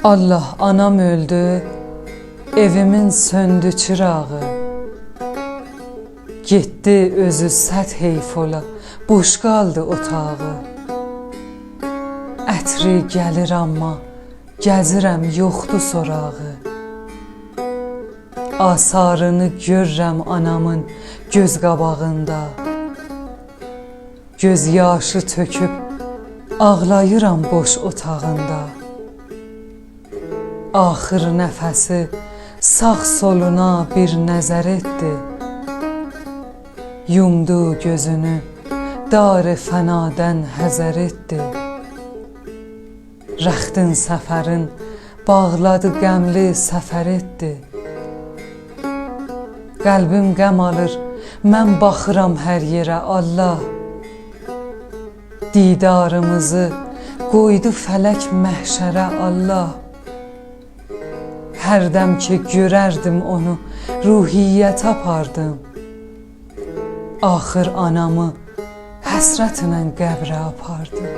Allah, anam öldü, evimin söndü çırağı. Getdi özü sət heyf ola, boş qaldı otağı. Ətri gəlir amma, gəzirəm yoxdu sorağı. Asarını görürəm anamın göz qabağında. Göz yaşı töküb ağlayıram boş otağında. Axır nəfəsi sağ soluna bir nəzər etdi. Yumdu gözünü, dar-ı fənadən həzər etdi. Rəxtin səfərin bağladı qəmli səfər etdi. Qəlbim qəm alır, mən baxıram hər yerə Allah. Didarımızı qoydu fələk məhşərə Allah. Hərdəm ki görərdim onu, ruhiyyət apardım. Axır anamı həsrətlə qəbrə apardım.